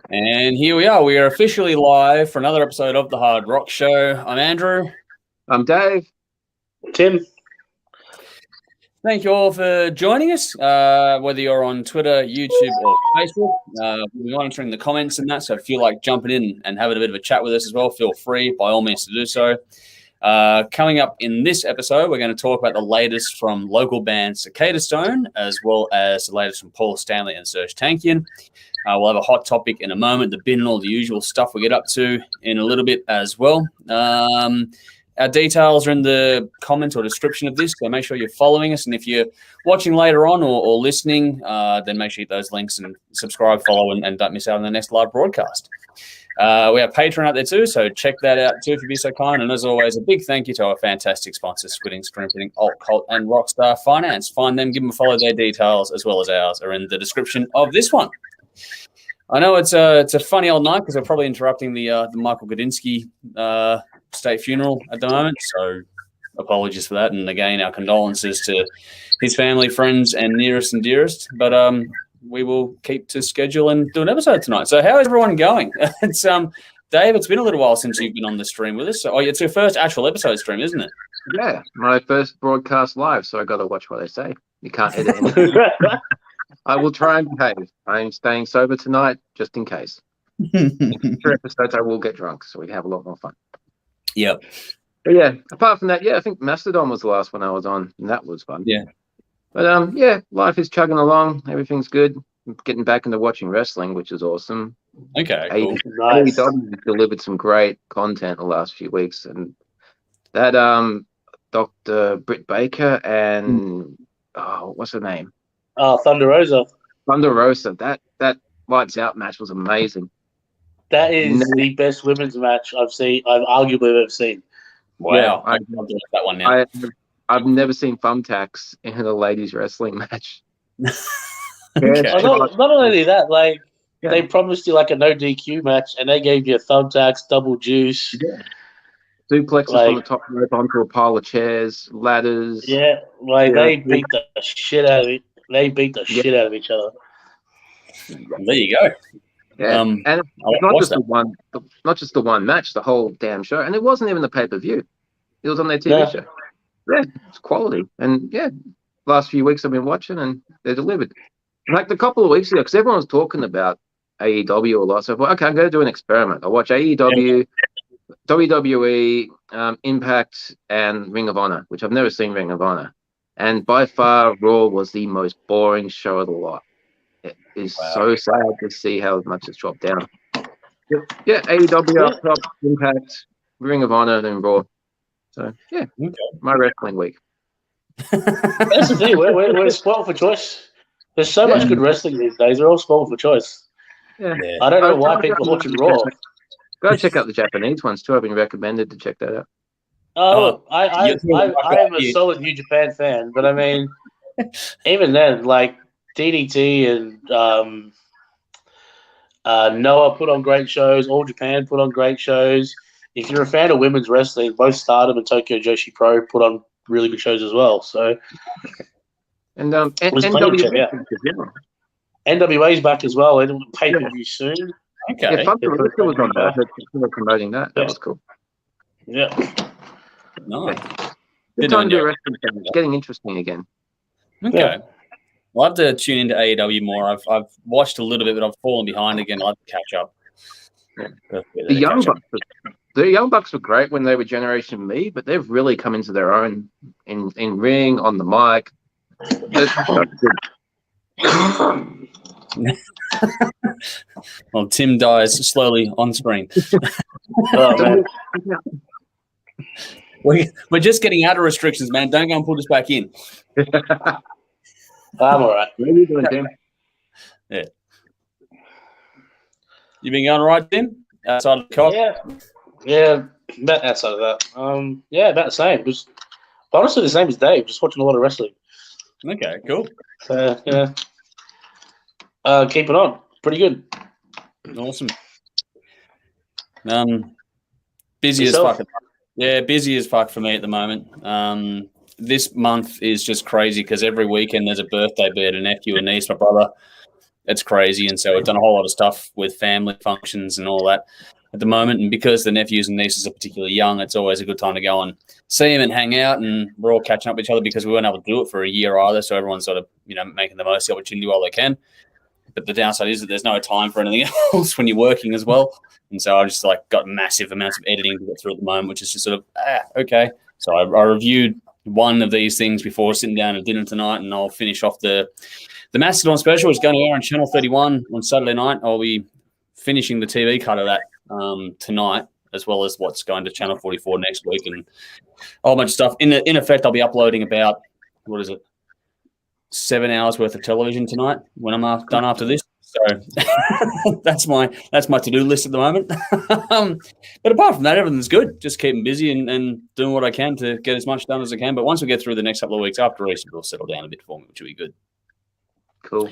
And here we are. We are officially live for another episode of The Hard Rock Show. I'm Andrew. I'm Dave. Tim. Thank you all for joining us, whether you're on Twitter, YouTube, or Facebook. We're monitoring the comments and that, so if you like jumping in and having a bit of a chat with us as well, feel free, by all means, to do so. Coming up in this episode, we're going to talk about the latest from local band Cicadastone, as well as the latest from Paul Stanley and Serj Tankian. We'll have a hot topic in a moment, the bin and all the usual stuff we get up to in a little bit as well. Our details are in the comment or description of this, so make sure you're following us. And if you're watching later on or listening, then make sure you hit those links and subscribe, follow, and don't miss out on the next live broadcast. We have Patreon out there too, so check that out too if you'd be so kind. And as always, a big thank you to our fantastic sponsors, Squidding, Screenprinting, Alt Cult, and Rockstar Finance. Find them, give them a follow. Their details, as well as ours, are in the description of this one. I know it's a funny old night because we're probably interrupting the Michael Gudinski state funeral at the moment, so apologies for that. And again, our condolences to his family, friends, and nearest and dearest. But we will keep to schedule and do an episode tonight. So how is everyone going? It's Dave, it's been a little while since you've been on the stream with us. So, it's your first actual episode stream, isn't it? Yeah, my first broadcast live, so I got to watch what I say. You can't edit anything. I will try and behave. I'm staying sober tonight, just in case. In 3 episodes, I will get drunk, so we have a lot more fun. Yep. But yeah, apart from that, I think Mastodon was the last one I was on, and that was fun. Yeah. But life is chugging along. Everything's good. I'm getting back into watching wrestling, which is awesome. Okay, cool. Nice. AEW delivered some great content the last few weeks, and that Dr. Britt Baker and what's her name? Thunder Rosa. Thunder Rosa. That lights out match was amazing. That is the best women's match I've arguably ever seen. Wow. Yeah, I'm doing that one now. I've never seen thumbtacks in a ladies wrestling match. Okay. Not only that, they promised you like a no DQ match, and they gave you thumbtacks, double juice. Yeah. Duplexes from the top rope onto a pile of chairs, ladders. Yeah, they beat the shit out of it. They beat the shit out of each other. There you go. Yeah, and it's not just the one match, the whole damn show, and it wasn't even the pay-per-view. It was on their TV show. Yeah, it's quality, and last few weeks I've been watching, and they're delivered. Like a couple of weeks ago, because everyone was talking about AEW a lot, so I thought, okay, I'm going to do an experiment. I'll watch AEW, WWE, Impact, and Ring of Honor, which I've never seen Ring of Honor, and by far Raw was the most boring show of the lot. It is so sad to see how much it's dropped down. Yeah, AEW up top, Impact, Ring of Honor, then Raw. So, my wrestling week. That's the thing. We're spoiled for choice. There's so much good wrestling these days. They're all spoiled for choice. Yeah. I don't know why people are watching Raw. Go check out the Japanese ones, too. I've been recommended to check that out. I am a solid New Japan fan, but I mean, even then, DDT and Noah put on great shows. All Japan put on great shows. If you're a fan of women's wrestling, both Stardom and Tokyo Joshi Pro put on really good shows as well. So, and NWA's back as well. It'll pay-per-view soon. Okay. Yeah, Thunder Rosa was on that. They're promoting that. That was cool. Yeah. Nice. Good time to do wrestling. It's getting interesting again. Okay. Yeah. I'll have to tune into AEW more. I've watched a little bit, but I've fallen behind again. I'll have to catch up. Yeah. The Young Bucks were great when they were Generation Me, but they've really come into their own in ring, on the mic. Well, Tim dies slowly on screen. We're just getting out of restrictions, man. Don't go and put us back in. I'm all right. What are you doing, Tim? Yeah. You been going all right, Tim? Outside of the cop? Yeah, about outside of that. About the same. Just honestly the same as Dave. Just watching a lot of wrestling. Okay, cool. Keep it on. Pretty good. Awesome. Busy as fuck. Yeah, busy as fuck for me at the moment. This month is just crazy because every weekend there's a birthday, be it a nephew, a niece, my brother. it's crazy. And so we've done a whole lot of stuff with family functions and all that at the moment. And because the nephews and nieces are particularly young, it's always a good time to go and see them and hang out. And we're all catching up with each other because we weren't able to do it for a year either. So everyone's sort of, making the most of the opportunity while they can. But the downside is that there's no time for anything else when you're working as well. And so I just got massive amounts of editing to get through at the moment, which is just sort of, okay. So I reviewed one of these things before sitting down at dinner tonight, and I'll finish off the Mastodon special, which is going to air on Channel 31 on Saturday night. I'll be finishing the TV cut of that tonight, as well as what's going to Channel 44 next week and a whole bunch of stuff. In effect, I'll be uploading about, 7 hours worth of television tonight when I'm done after this. So that's my to-do list at the moment. But apart from that, everything's good. Just keeping busy and doing what I can to get as much done as I can. But once we get through the next couple of weeks after Easter, it'll settle down a bit for me, which will be good. Cool.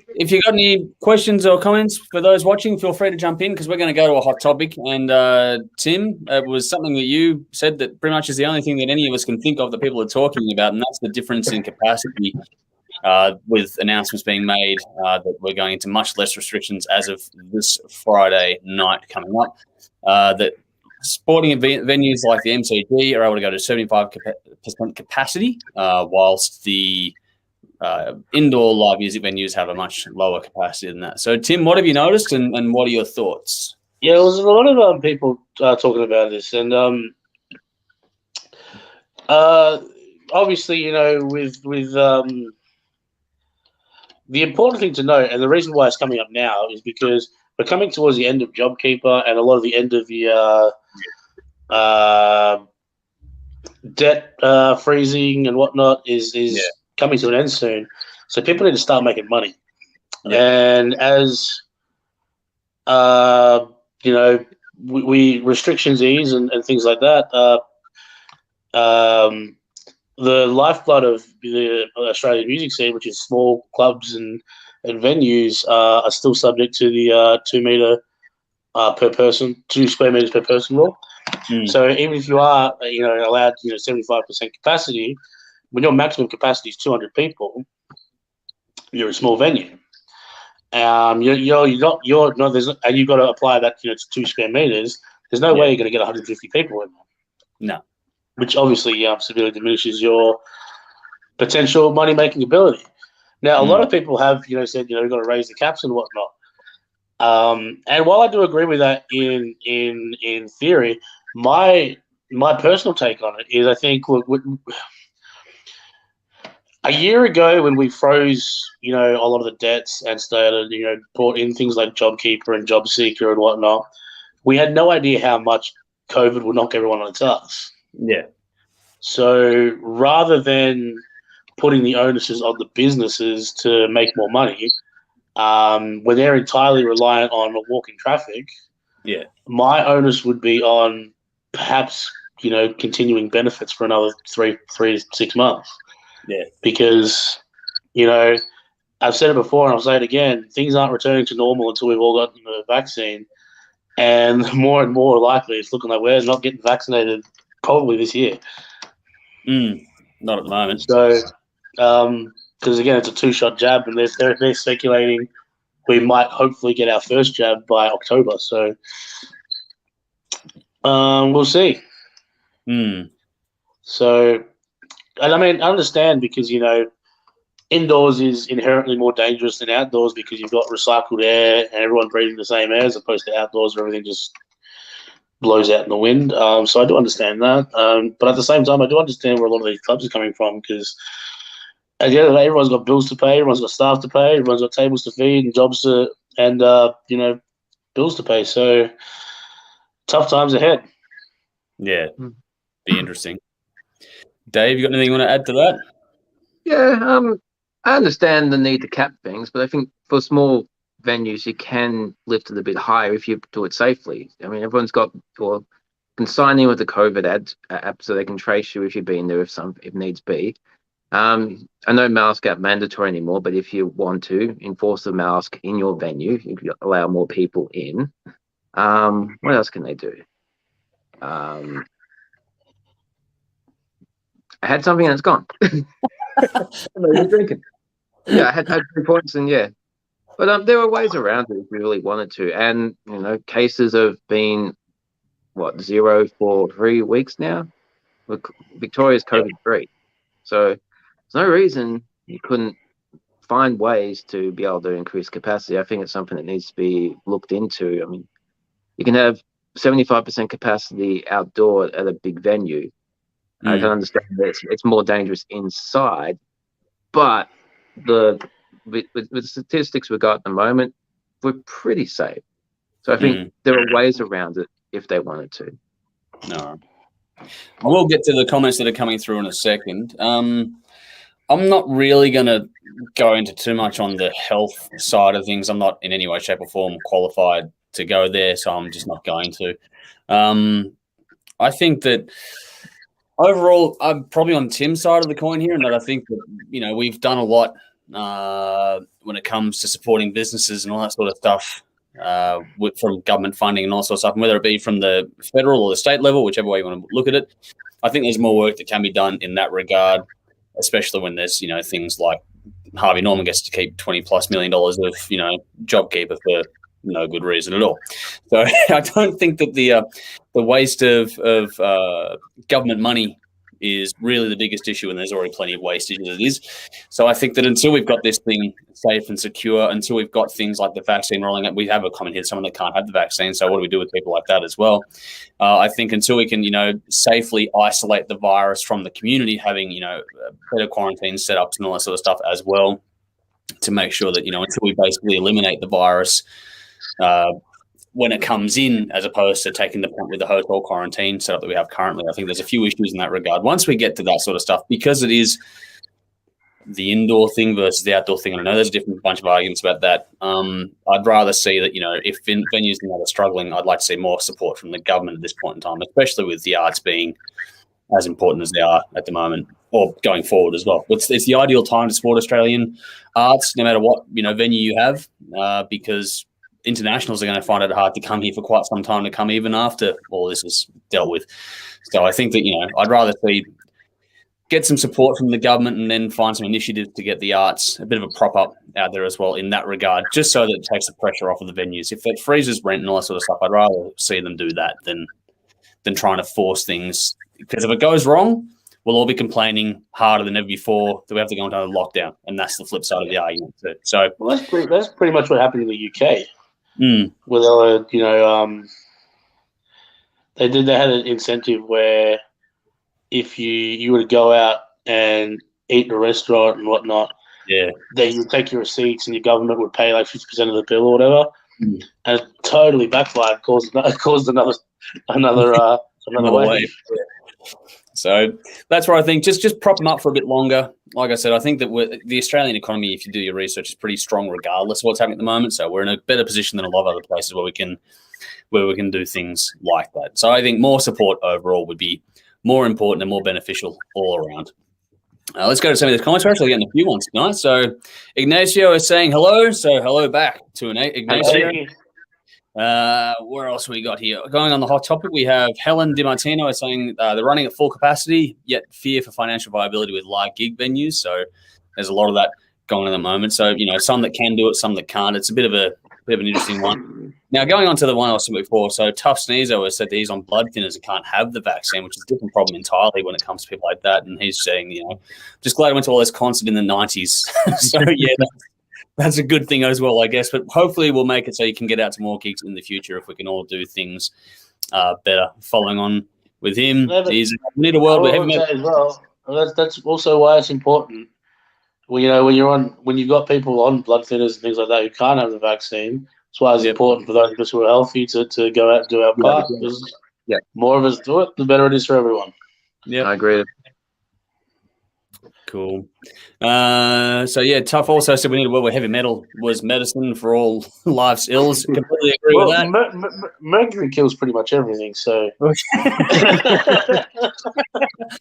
If you've got any questions or comments for those watching, feel free to jump in because we're going to go to a hot topic. And Tim, it was something that you said that pretty much is the only thing that any of us can think of that people are talking about, and that's the difference in capacity with announcements being made that we're going into much less restrictions as of this Friday night coming up. That sporting venues like the MCG are able to go to 75% capacity, whilst the indoor live music venues have a much lower capacity than that. So, Tim, what have you noticed, and what are your thoughts? Yeah, there was a lot of people talking about this, and obviously, with the important thing to note, and the reason why it's coming up now, is because we're coming towards the end of JobKeeper, and a lot of the end of the debt freezing and whatnot is coming to an end soon. So people need to start making money. Yeah. And as we restrictions ease and things like that, the lifeblood of the Australian music scene, which is small clubs and venues, are still subject to the 2 meter per person, 2 square meters per person rule. So even if you are, allowed, 75% capacity, when your maximum capacity is 200 people, you're a small venue. And you've got to apply that, to 2 square meters. There's no way you're going to get 150 people in there. No. Which obviously severely diminishes your potential money-making ability. Now, a lot of people have, said, we've got to raise the caps and whatnot. And while I do agree with that in theory, my personal take on it is I think a year ago when we froze, a lot of the debts and started, brought in things like JobKeeper and JobSeeker and whatnot, we had no idea how much COVID would knock everyone on its ass. Yeah. So rather than putting the onuses on the businesses to make more money, when they're entirely reliant on walking traffic, my onus would be on perhaps, continuing benefits for another 3 to 6 months. Yeah. Because, I've said it before and I'll say it again, things aren't returning to normal until we've all gotten the vaccine. And more and more likely it's looking like we're not getting vaccinated probably this year. Not at the moment. So, because again, it's a 2-shot jab, and they're speculating we might hopefully get our first jab by October. So, we'll see. So, and I mean, I understand because indoors is inherently more dangerous than outdoors because you've got recycled air and everyone breathing the same air, as opposed to outdoors where everything just blows out in the wind. So I do understand that. But at the same time, I do understand where a lot of these clubs are coming from because at the end of the day, everyone's got bills to pay, everyone's got staff to pay, everyone's got tables to feed and jobs to, and bills to pay. So tough times ahead. Yeah, be interesting. Dave, you got anything you want to add to that? Yeah, I understand the need to cap things, but I think for small venues you can lift it a bit higher if you do it safely. I mean, everyone's got can sign in with the COVID app so they can trace you if you've been there if needs be. I know masks aren't mandatory anymore, but if you want to enforce the mask in your venue, you can allow more people in. What else can they do? I had something and it's gone. What are you drinking? I had 3 points, and but there were ways around it if we really wanted to, and cases have been 0 for 3 weeks now. Victoria's COVID free, so there's no reason you couldn't find ways to be able to increase capacity. I think it's something that needs to be looked into. I mean, you can have 75% capacity outdoor at a big venue. I can understand that it's more dangerous inside, but with the statistics we've got at the moment, we're pretty safe. So I think there are ways around it if they wanted to. No. I will get to the comments that are coming through in a second. I'm not really going to go into too much on the health side of things. I'm not in any way, shape, or form qualified to go there, so I'm just not going to. I think that overall, I'm probably on Tim's side of the coin here, and that I think that we've done a lot when it comes to supporting businesses and all that sort of stuff. From government funding and all sorts of stuff, and whether it be from the federal or the state level, whichever way you want to look at it, I think there's more work that can be done in that regard, especially when there's things like Harvey Norman gets to keep $20+ million of JobKeeper for no good reason at all. So I don't think that the waste of government money is really the biggest issue, and there's already plenty of wastage as it is. So I think that until we've got this thing safe and secure, until we've got things like the vaccine rolling out, we have a comment here, someone that can't have the vaccine. So what do we do with people like that as well? I think until we can, safely isolate the virus from the community, having, better quarantine setups and all that sort of stuff as well, to make sure that, until we basically eliminate the virus, when it comes in, as opposed to taking the point with the hotel quarantine setup that we have currently. I think there's a few issues in that regard. Once we get to that sort of stuff, because it is the indoor thing versus the outdoor thing, I know there's a different bunch of arguments about that. I'd rather see that, if venues and that are struggling, I'd like to see more support from the government at this point in time, especially with the arts being as important as they are at the moment, or going forward as well. It's the ideal time to support Australian arts, no matter what venue you have, because internationals are going to find it hard to come here for quite some time to come, even after all this is dealt with. So I think that, I'd rather get some support from the government and then find some initiatives to get the arts a bit of a prop up out there as well in that regard, just so that it takes the pressure off of the venues. If it freezes rent and all that sort of stuff, I'd rather see them do that than trying to force things. Because if it goes wrong, we'll all be complaining harder than ever before that we have to go into a lockdown, and that's the flip side of the argument too. So that's pretty much what happened in the UK. Where they had an incentive where if you were to go out and eat in a restaurant and whatnot, then you would take your receipts and your government would pay like 50% of the bill or whatever, and it totally backfired, caused another wave. So that's where I think just prop them up for a bit longer. Like I said, I think that the Australian economy, if you do your research, is pretty strong regardless of what's happening at the moment. So we're in a better position than a lot of other places where we can do things like that. So I think more support overall would be more important and more beneficial all around. Let's go to some of these comments. We're actually getting a few ones tonight. So Ignacio is saying hello. So hello back to Ignacio. Where else we got here? Going on the hot topic, we have Helen DiMartino saying they're running at full capacity, yet fear for financial viability with live gig venues. So there's a lot of that going on at the moment. So, some that can do it, some that can't. It's a bit of an interesting one. Now, going on to the one I was saying before, so Tough Sneezer has said that he's on blood thinners and can't have the vaccine, which is a different problem entirely when it comes to people like that. And he's saying, just glad I went to all this concert in the 90s. So, yeah, that's a good thing as well, I guess. But hopefully we'll make it so you can get out to more gigs in the future if we can all do things better. Following on with him, we need a world with heavy metal as well. That's also why it's important. Well, when you've got people on blood thinners and things like that who can't have the vaccine, that's why it's important for those of us who are healthy to go out and do our part. Because more of us do it, the better it is for everyone. Yeah, I agree. Cool. Tough also said we need a world where heavy metal was medicine for all life's ills. Completely agree with that. Mercury kills pretty much everything, so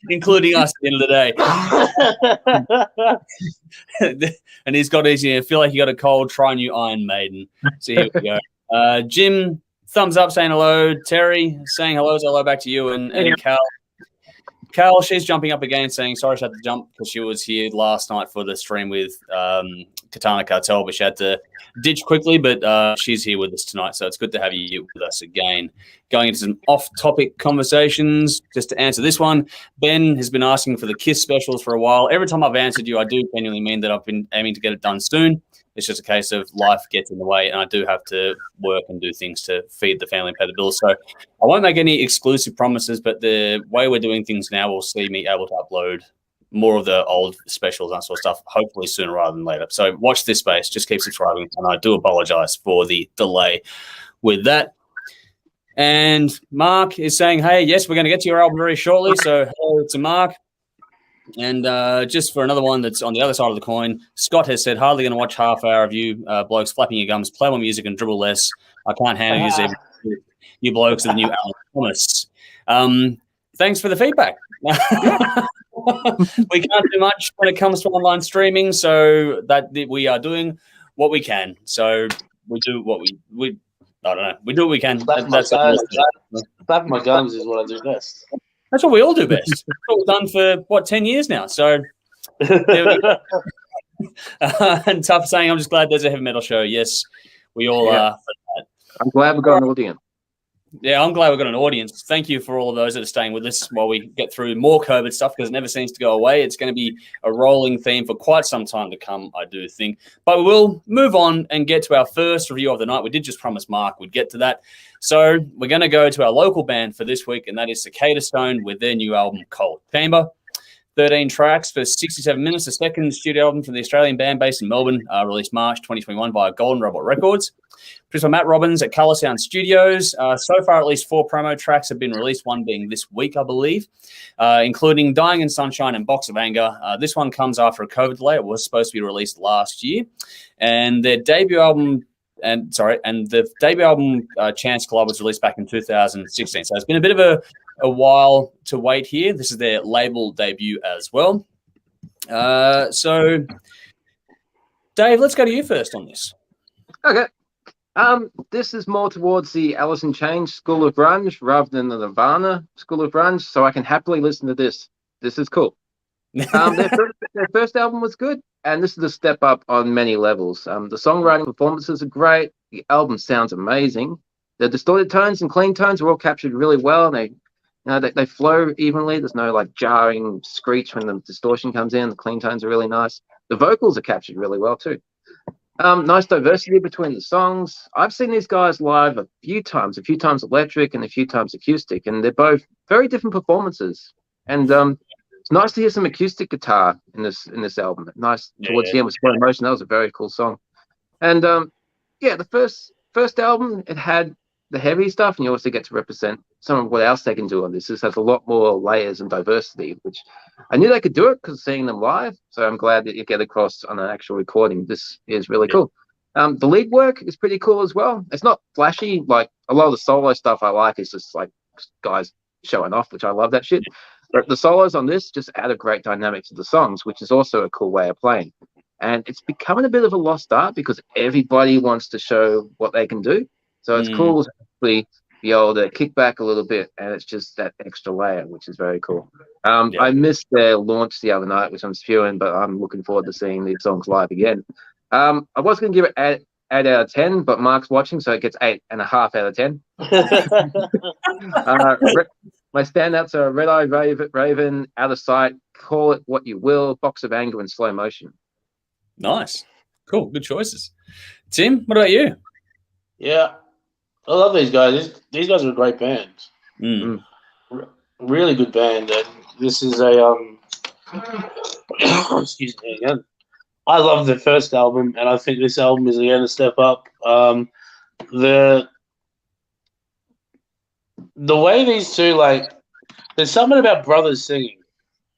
including us at the end of the day. And he's got easy. I feel like you got a cold. Try new Iron Maiden. So here we go. Jim, thumbs up, saying hello. Terry saying hello. So hello back to you and Cal. Cal, she's jumping up again saying, sorry she had to jump because she was here last night for the stream with Katana Cartel, but she had to ditch quickly, but she's here with us tonight, so it's good to have you with us again. Going into some off-topic conversations, just to answer this one, Ben has been asking for the KISS specials for a while. Every time I've answered you, I do genuinely mean that I've been aiming to get it done soon. It's just a case of life gets in the way, and I do have to work and do things to feed the family and pay the bills. So I won't make any exclusive promises, but the way we're doing things now will see me able to upload more of the old specials and sort of stuff, hopefully sooner rather than later. So watch this space. Just keep subscribing, and I do apologize for the delay with that. And Mark is saying, hey, yes, we're going to get to your album very shortly. So hello to Mark. And just for another one that's on the other side of the coin, Scott has said, hardly going to watch half hour of you blokes flapping your gums, play more music and dribble less. I can't handle you blokes are the new Alan Thomas. Thanks for the feedback. We can't do much when it comes to online streaming, so that we are doing what we can. So we do what we I don't know. We do what we can. Flapping my gums is what I do best. That's what we all do best. That's what we've done for, 10 years now. So, there we go. And Tough saying, I'm just glad there's a heavy metal show. Yes, we all are. I'm glad we've got an audience. Yeah, I'm glad we've got an audience. Thank you for all of those that are staying with us while we get through more COVID stuff, because it never seems to go away. It's going to be a rolling theme for quite some time to come, I do think. But we will move on and get to our first review of the night. We did just promise Mark we'd get to that. So we're going to go to our local band for this week, and that is Cicadastone with their new album, Cold Chamber. 13 tracks for 67 minutes, the second studio album from the Australian band based in Melbourne, released March 2021 via Golden Robot Records. Produced by Matt Robbins at Colour Sound Studios. So far, at least 4 promo tracks have been released, one being this week, I believe, including Dying in Sunshine and Box of Anger. This one comes after a COVID delay. It was supposed to be released last year. And their debut album... And the debut album, Chance Club, was released back in 2016. So it's been a bit of a while to wait here. This is their label debut as well. So, Dave, let's go to you first on this. Okay. This is more towards the Alice in Chains School of Grunge rather than the Nirvana School of Grunge, so I can happily listen to this. This is cool. Their first album was good, and this is a step up on many levels. The songwriting performances are great. The album sounds amazing. The distorted tones and clean tones are all captured really well. They flow evenly. There's no like jarring screech when the distortion comes in. The clean tones are really nice. The vocals are captured really well too. Nice diversity between the songs. I've seen these guys live a few times electric and a few times acoustic, and they're both very different performances. And it's nice to hear some acoustic guitar in this album. Nice towards the end with Slow Motion. That was a very cool song. And the first album, it had the heavy stuff, and you also get to represent some of what else they can do on this. This has a lot more layers and diversity, which I knew they could do it because seeing them live. So I'm glad that you get across on an actual recording. This is really cool. The lead work is pretty cool as well. It's not flashy. Like a lot of the solo stuff I like is just like guys showing off, which I love that shit. But the solos on this just add a great dynamic to the songs, which is also a cool way of playing. And it's becoming a bit of a lost art because everybody wants to show what they can do. So it's cool to actually be able to kick back a little bit, and it's just that extra layer, which is very cool. I missed their launch the other night, which I'm spewing, but I'm looking forward to seeing these songs live again. I was going to give it 8 out of 10, but Mark's watching, so it gets 8.5 out of 10. My standouts are Red Eye Raven, Out of Sight, Call It What You Will, Box of Anger, and Slow Motion. Nice. Cool. Good choices. Tim, what about you? Yeah, I love these guys. These guys are a great band. Really good band. And this is a excuse me again. I love the first album, and I think this album is again a step up. The way these two, like, there's something about brothers singing.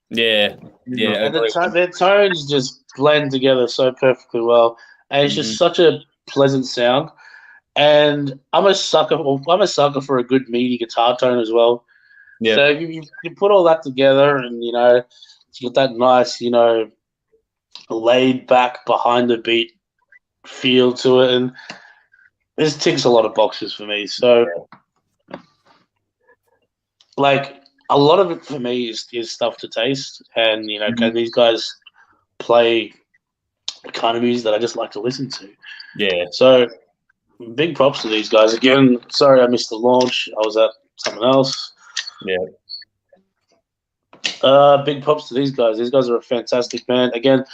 Yeah. And their tones just blend together so perfectly well, and it's just such a pleasant sound. And I'm a sucker for a good meaty guitar tone as well. Yeah. So you put all that together, and you get that nice, laid back behind the beat feel to it, and this ticks a lot of boxes for me. So, like, a lot of it for me is stuff to taste, and can these guys play the kind of music that I just like to listen to? Yeah. So big props to these guys again. Sorry I missed the launch. I was at something else. Yeah. Big props to these guys. These guys are a fantastic band. Again,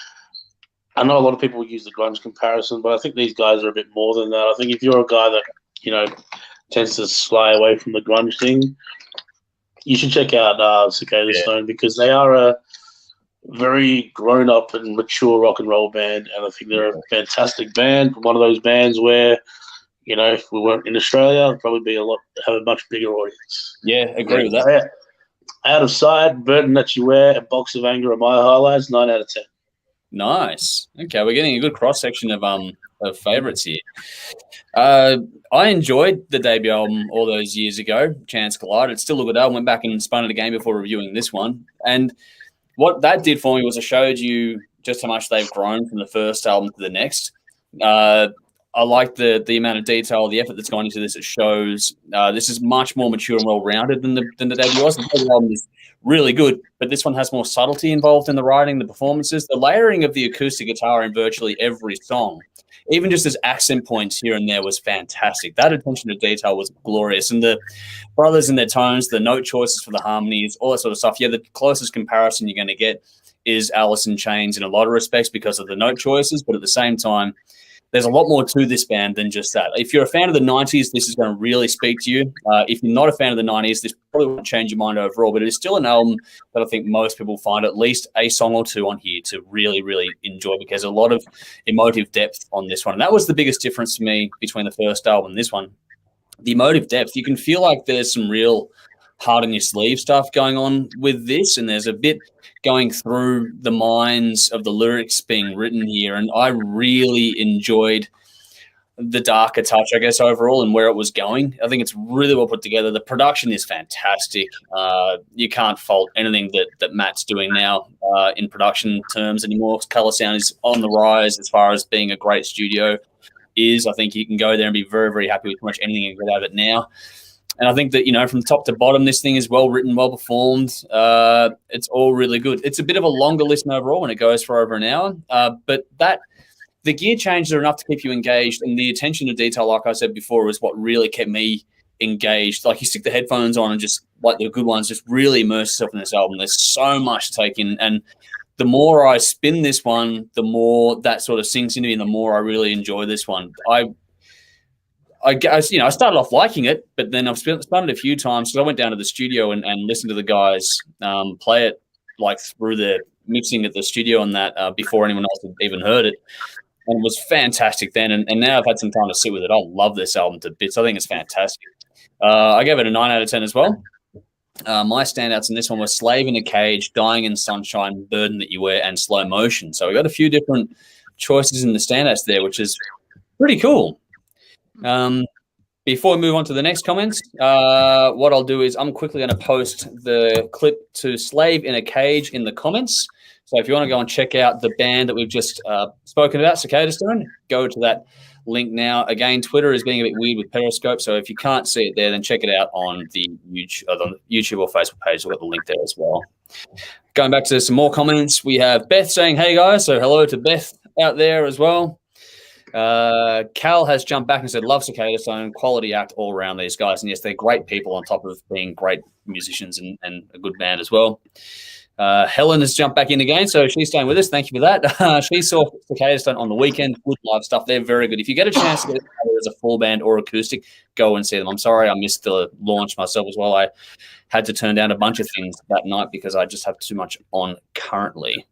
I know a lot of people use the grunge comparison, but I think these guys are a bit more than that. I think if you're a guy that, tends to sly away from the grunge thing, you should check out Cicadastone because they are a very grown-up and mature rock and roll band, and I think they're a fantastic band. One of those bands where, if we weren't in Australia, it'd probably have a much bigger audience. Yeah, agree with that. Out of Sight, Burden That You Wear, and Box of Anger are my highlights. 9 out of 10. Nice. Okay, we're getting a good cross section of favorites here. I enjoyed the debut album all those years ago, Chance Collide. It's still a good album. Went back and spun it again before reviewing this one. And what that did for me was it showed you just how much they've grown from the first album to the next. I like the amount of detail, the effort that's gone into this. It shows this is much more mature and well-rounded than the debut was. The debut album is really good, but this one has more subtlety involved in the writing, the performances, the layering of the acoustic guitar in virtually every song, even just as accent points here and there, was fantastic. That attention to detail was glorious. And the brothers and their tones, the note choices for the harmonies, all that sort of stuff. Yeah, the closest comparison you're going to get is Alice in Chains in a lot of respects because of the note choices, but at the same time, there's a lot more to this band than just that. If you're a fan of the 90s, this is going to really speak to you. If you're not a fan of the 90s, this probably won't change your mind overall, but it is still an album that I think most people find at least a song or two on here to really, really enjoy because there's a lot of emotive depth on this one. And that was the biggest difference for me between the first album and this one. The emotive depth, you can feel like there's some real heart in your sleeve stuff going on with this, and there's a bit going through the minds of the lyrics being written here, and I really enjoyed the darker touch, I guess, overall, and where it was going. I think it's really well put together. The production is fantastic. You can't fault anything that Matt's doing now in production terms anymore. Color Sound is on the rise as far as being a great studio is. I think you can go there and be very, very happy with pretty much anything you can get out of it now. And I think that, from top to bottom, this thing is well written, well performed. It's all really good. It's a bit of a longer listen overall when it goes for over an hour. But the gear changes are enough to keep you engaged. And the attention to detail, like I said before, was what really kept me engaged. Like you stick the headphones on and just, like the good ones, just really immerse yourself in this album. There's so much to take in. And the more I spin this one, the more that sort of sinks into me and the more I really enjoy this one. I started off liking it, but then I've spun it a few times because I went down to the studio and listened to the guys play it like through the mixing at the studio and that before anyone else had even heard it. And it was fantastic then. And now I've had some time to sit with it. I love this album to bits. I think it's fantastic. I gave it a 9 out of 10 as well. My standouts in this one were Slave in a Cage, Dying in Sunshine, Burden That You Wear, and Slow Motion. So we got a few different choices in the standouts there, which is pretty cool. Before we move on to the next comments, what I'll do is I'm quickly going to post the clip to Slave in a Cage in the comments. So if you want to go and check out the band that we've just spoken about, Cicadastone, go to that link now. Again, Twitter is being a bit weird with Periscope, so if you can't see it there, then check it out on the YouTube or Facebook page. We've got the link there as well. Going back to some more comments, we have Beth saying, hey guys, so hello to Beth out there as well. Cal has jumped back and said, love Cicadastone, quality act all around these guys. And yes, they're great people on top of being great musicians and a good band as well. Helen has jumped back in again, so she's staying with us. Thank you for that. She saw Cicadastone on the weekend. Good live stuff. They're very good. If you get a chance to get it as a full band or acoustic, go and see them. I'm sorry I missed the launch myself as well. I had to turn down a bunch of things that night because I just have too much on currently.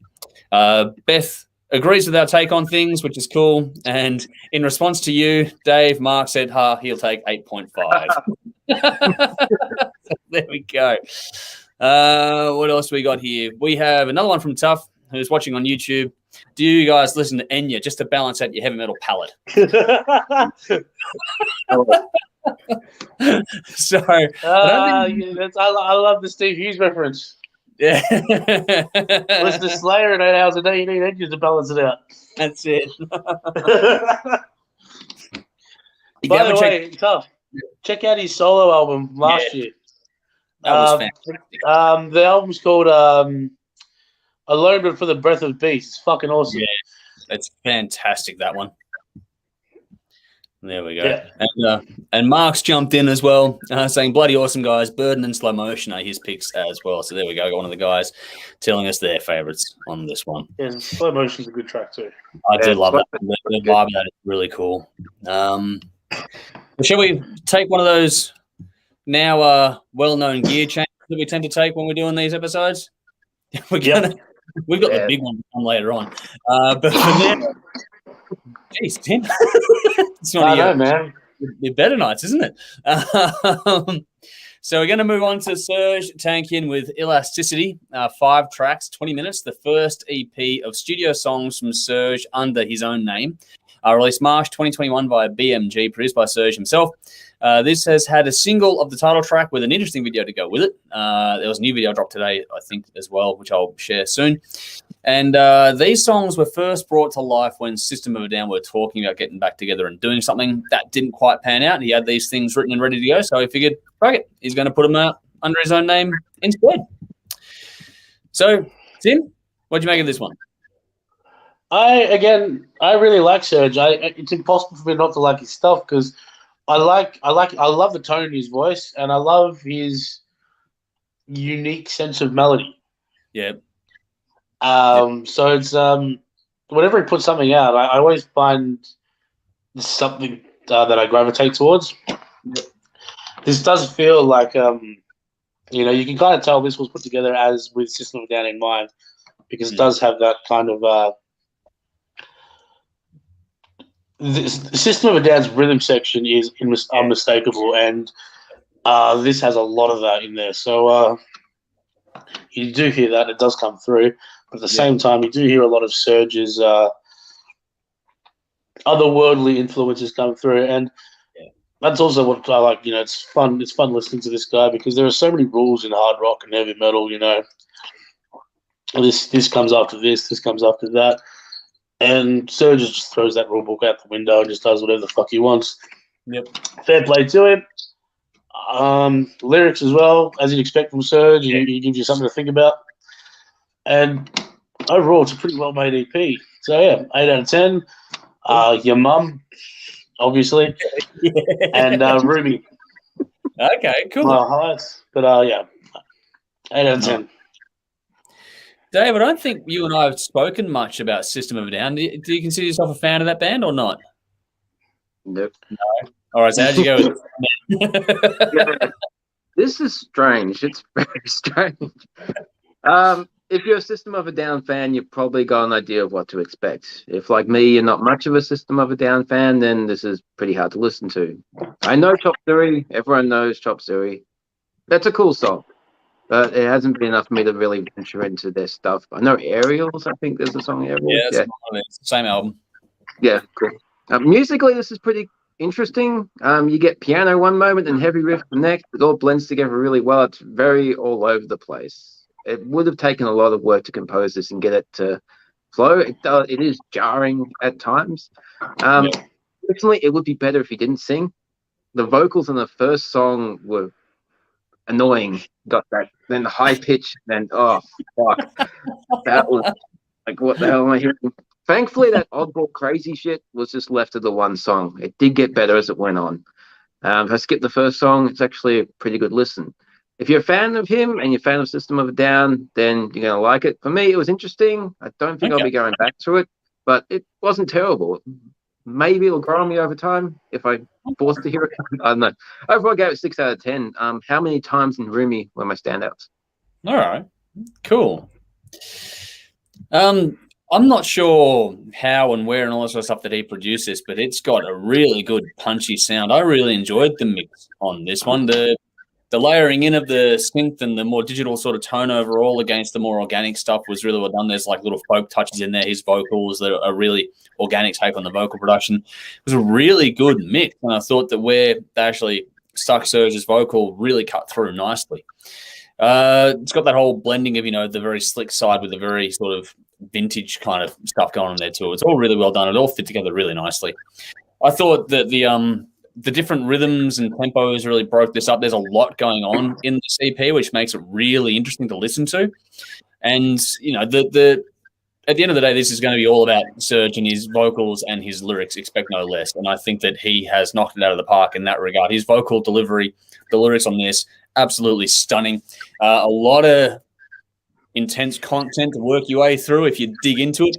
Beth agrees with our take on things, which is cool. And in response to you, Dave, Mark said, he'll take 8.5. There we go. What else we got here? We have another one from Tough, who's watching on YouTube. Do you guys listen to Enya just to balance out your heavy metal palette? So, I love the Steve Hughes reference. Yeah. Listen to Slayer at 8 hours a day. You need Enya to balance it out. That's it. By the way, Tough, check out his solo album last year. That was fantastic. The album's called Alone But for the Breath of Beast. It's fucking awesome. Yeah, it's fantastic, that one. There we go. Yeah. And Mark's jumped in as well, saying, bloody awesome, guys. Burden and Slow Motion are his picks as well. So there we go. Got one of the guys telling us their favourites on this one. Yeah, Slow Motion's a good track too. I do love that. The vibe of that is really cool. Shall we take one of those now well-known gear changes that we tend to take when we're doing these episodes? We've got the big one to come later on. But for now, geez, Tim. It's not I know, man. They're better nights, isn't it? So we're going to move on to Serj Tankian with Elasticity, 5 tracks, 20 minutes, the first EP of studio songs from Serj under his own name. Released March 2021 via BMG, produced by Serj himself. This has had a single of the title track with an interesting video to go with it. There was a new video dropped today, I think, as well, which I'll share soon. And these songs were first brought to life when System of a Down were talking about getting back together and doing something. That didn't quite pan out. He had these things written and ready to go, so he figured, fuck it, he's going to put them out under his own name instead. So, Tim, what'd you make of this one? I really like Serj. It's impossible for me not to like his stuff because I love the tone in his voice and I love his unique sense of melody. Yeah. So it's whenever he puts something out, I always find something that I gravitate towards. This does feel like you can kind of tell this was put together as with System of a Down in mind because it does have that kind of the System of a Down's rhythm section is unmistakable, and this has a lot of that in there. So you do hear that; it does come through. But at the same time, you do hear a lot of Serj's otherworldly influences come through, and that's also what I like. It's fun. It's fun listening to this guy because there are so many rules in hard rock and heavy metal. This comes after this. This comes after that. And Serj just throws that rule book out the window and just does whatever the fuck he wants. Yep. Fair play to him. Lyrics as well, as you'd expect from Serj. He gives you something to think about. And overall, it's a pretty well-made EP. So, 8 out of 10. Your mum, obviously. And Ruby. Okay, cool. Highlights. But, 8 out of 10. Dave, I don't think you and I have spoken much about System of a Down. Do you consider yourself a fan of that band or not? Nope. No. All right, so how'd you go with it? This is strange. It's very strange. If you're a System of a Down fan, you've probably got an idea of what to expect. If, like me, you're not much of a System of a Down fan, then this is pretty hard to listen to. I know Chop Suey. Everyone knows Chop Suey. That's a cool song. But it hasn't been enough for me to really venture into their stuff. I know Aerials. I think there's a song Aerials. Yeah, it's the same album. Yeah, cool. Musically, this is pretty interesting. You get piano one moment and heavy riff the next. It all blends together really well. It's very all over the place. It would have taken a lot of work to compose this and get it to flow. It is jarring at times. Personally, it would be better if he didn't sing. The vocals in the first song were annoying. Got that, then the high pitch, then fuck, that was like, what the hell am I hearing? Thankfully, that oddball crazy shit was just left to the one song. It did get better as it went on. If I skip the first song, it's actually a pretty good listen. If you're a fan of him and you're a fan of System of a Down, then you're gonna like it. For me, it was interesting. I don't think I'll be going back to it, but it wasn't terrible. Maybe it'll grow on me over time if I forced to hear it. I don't know. Overall, I gave it 6 out of 10. How many times in Rumi were my standouts? All right, cool. I'm not sure how and where and all that sort of stuff that he produced this, but it's got a really good punchy sound. I really enjoyed the mix on this one. The layering in of the synth and the more digital sort of tone overall against the more organic stuff was really well done. There's like little folk touches in there, his vocals that are really organic take on the vocal production. It was a really good mix, and I thought that where they actually stuck Serj's vocal really cut through nicely. It's got that whole blending of, the very slick side with the very sort of vintage kind of stuff going on there too. It's all really well done. It all fit together really nicely. I thought that the different rhythms and tempos really broke this up. There's a lot going on in this EP, which makes it really interesting to listen to. And, you know, at the end of the day, this is going to be all about Serj and his vocals and his lyrics, expect no less. And I think that he has knocked it out of the park in that regard. His vocal delivery, the lyrics on this, absolutely stunning. A lot of intense content to work your way through if you dig into it,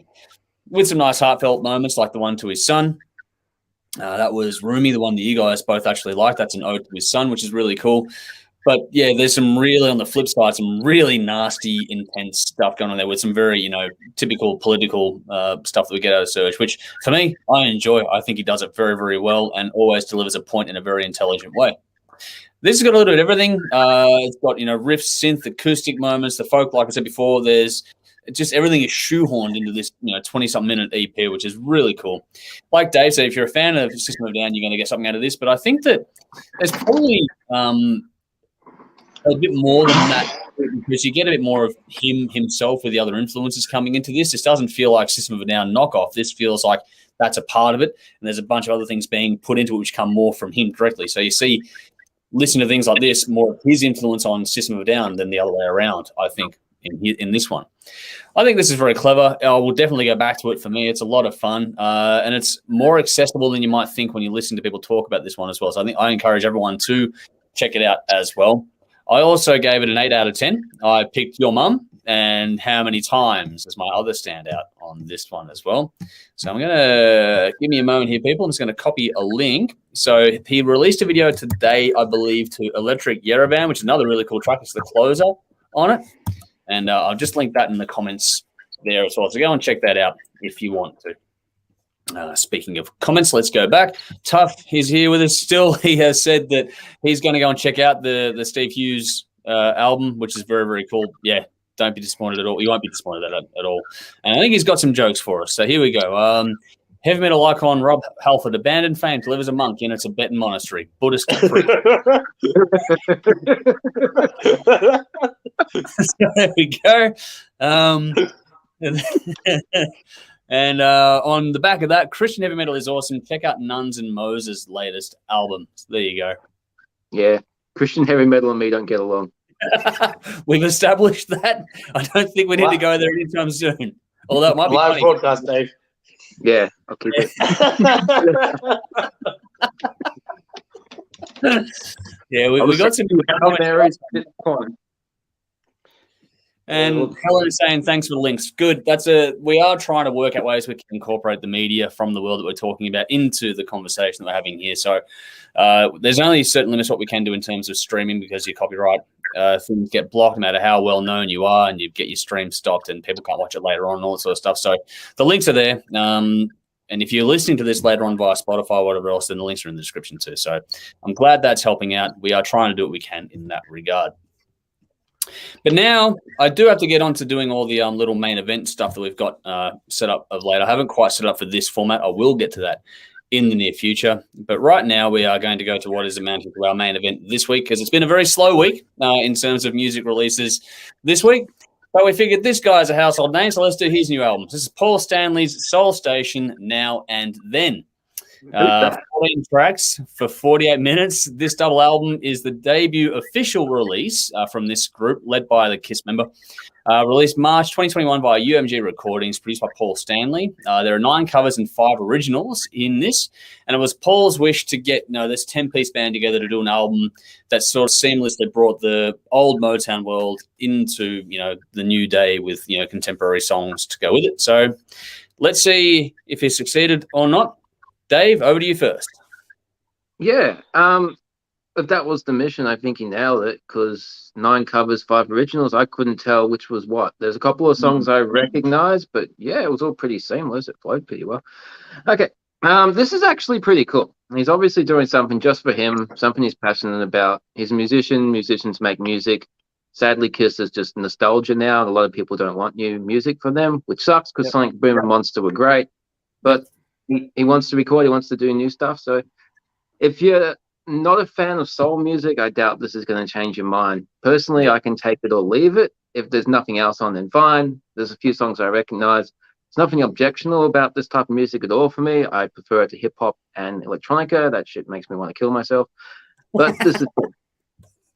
with some nice heartfelt moments like the one to his son. That was Rumi, the one that you guys both actually liked. That's an ode to his son, which is really cool. But, yeah, there's some really, on the flip side, some really nasty, intense stuff going on there with some very, you know, typical political stuff that we get out of Serj, which, for me, I enjoy. I think he does it very, very well and always delivers a point in a very intelligent way. This has got a little bit of everything. It's got, you know, riffs, synth, acoustic moments, the folk, like I said before. There's just everything is shoehorned into this, you know, 20-something minute EP, which is really cool. Like Dave said, if you're a fan of System of a Down, you're going to get something out of this. But I think that there's probably a bit more than that, because you get a bit more of himself with the other influences coming into this. This doesn't feel like System of a Down knockoff. This feels like that's a part of it, and there's a bunch of other things being put into it which come more from him directly. So you see, listen to things like this, more of his influence on System of a Down than the other way around, I think, in this one. I think this is very clever. I will definitely go back to it. For me, it's a lot of fun, and it's more accessible than you might think when you listen to people talk about this one as well. So I think I encourage everyone to check it out as well. I also gave it an 8 out of 10. I picked Your Mum and How Many Times as my other standout on this one as well. So I'm going to give me a moment here, people. I'm just going to copy a link. So he released a video today, I believe, to Electric Yerevan, which is another really cool track. It's the closer on it. And I'll just link that in the comments there as well. So go and check that out if you want to. Speaking of comments, let's go back. Tough, he's here with us still. He has said that he's going to go and check out the Steve Hughes album, which is very, very cool. Yeah, don't be disappointed at all. You won't be disappointed at all. And I think he's got some jokes for us. So here we go. Heavy metal icon Rob Halford, abandoned fame to live as a monk in a Tibetan monastery. Buddhist free. So there we go. And on the back of that, Christian heavy metal is awesome. Check out Nuns and Moses' latest album. So there you go. Yeah, Christian heavy metal and me don't get along. We've established that. I don't think we need to go there anytime soon. Although it might be live funny. broadcast, Dave. Yeah, I'll keep it. Yeah, we got some comments. And Helen is saying, thanks for the links. Good. We are trying to work out ways we can incorporate the media from the world that we're talking about into the conversation that we're having here. So there's only certain limits what we can do in terms of streaming, because your copyright things get blocked no matter how well known you are, and you get your stream stopped and people can't watch it later on and all that sort of stuff. So the links are there. And if you're listening to this later on via Spotify or whatever else, then the links are in the description too. So I'm glad that's helping out. We are trying to do what we can in that regard. But now I do have to get on to doing all the little main event stuff that we've got set up of late. I haven't quite set up for this format. I will get to that in the near future. But right now we are going to go to what is amounting to our main event this week, because it's been a very slow week in terms of music releases this week. But we figured this guy's a household name, so let's do his new album. This is Paul Stanley's Soul Station, Now and Then. 14 tracks for 48 minutes. This double album is the debut official release from this group, led by the KISS member. Released March 2021 via UMG Recordings, produced by Paul Stanley. There are 9 covers and 5 originals in this, and it was Paul's wish to get this 10-piece band together to do an album that sort of seamlessly brought the old Motown world into the new day with contemporary songs to go with it. So let's see if he succeeded or not. Dave, over to you first. Yeah, if that was the mission, I think he nailed it, because 9 covers, 5 originals. I couldn't tell which was what. There's a couple of songs I recognized, but yeah, it was all pretty seamless. It flowed pretty well. Okay, this is actually pretty cool. He's obviously doing something just for him, something he's passionate about. He's a musician. Musicians make music. Sadly, KISS is just nostalgia now, and a lot of people don't want new music from them, which sucks, because Sonic Boom and Monster were great. But he wants to record, he wants to do new stuff. So if you're not a fan of soul music, I doubt this is going to change your mind. Personally, I can take it or leave it. If there's nothing else on, then fine. There's a few songs I recognize. nothing objectionable about this type of music at all for me. I prefer it to hip hop and electronica. That shit makes me want to kill myself. But this is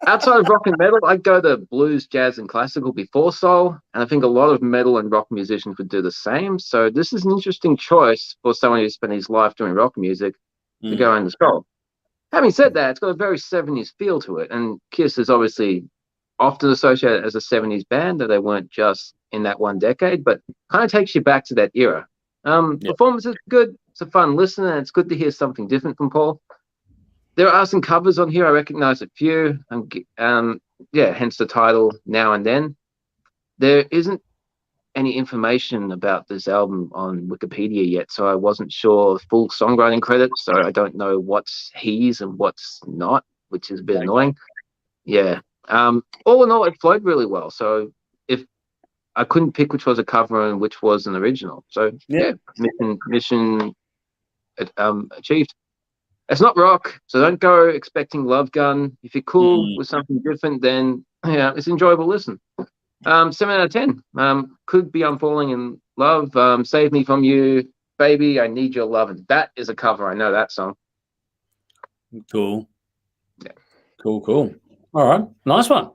outside of rock and metal, I'd go to blues, jazz, and classical before soul. And I think a lot of metal and rock musicians would do the same. So this is an interesting choice for someone who spent his life doing rock music to go into soul. Having said that, it's got a very 70s feel to it. And Kiss is obviously often associated as a 70s band, that they weren't just in that one decade, but kind of takes you back to that era. Performance is good. It's a fun listen, and it's good to hear something different from Paul. There are some covers on here. I recognize a few. Hence the title, Now and Then. There isn't any information about this album on Wikipedia yet, so I wasn't sure the full songwriting credits, so I don't know what's his and what's not, which is a bit annoying. Yeah. All in all, it flowed really well. So if I couldn't pick which was a cover and which was an original. So mission achieved. It's not rock, so don't go expecting Love Gun. If you're cool with something different, then it's an enjoyable listen. 7 out of 10. Could be I'm falling in love. Save Me From You, Baby, I Need Your Love. And that is a cover. I know that song. Cool. Yeah. Cool. All right. Nice one.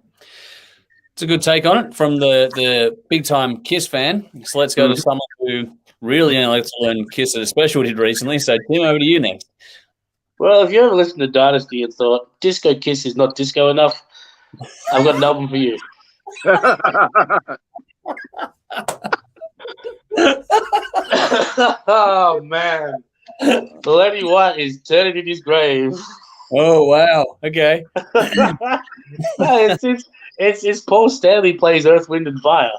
It's a good take on it from the big-time Kiss fan. So let's go to someone who really only likes to learn Kiss at a special did recently. So, Tim, over to you next. Well, if you ever listened to Dynasty and thought Disco Kiss is not disco enough, I've got an album for you. Oh, man. Lenny White is turning in his grave. Oh, wow. Okay. It's Paul Stanley plays Earth, Wind, and Fire.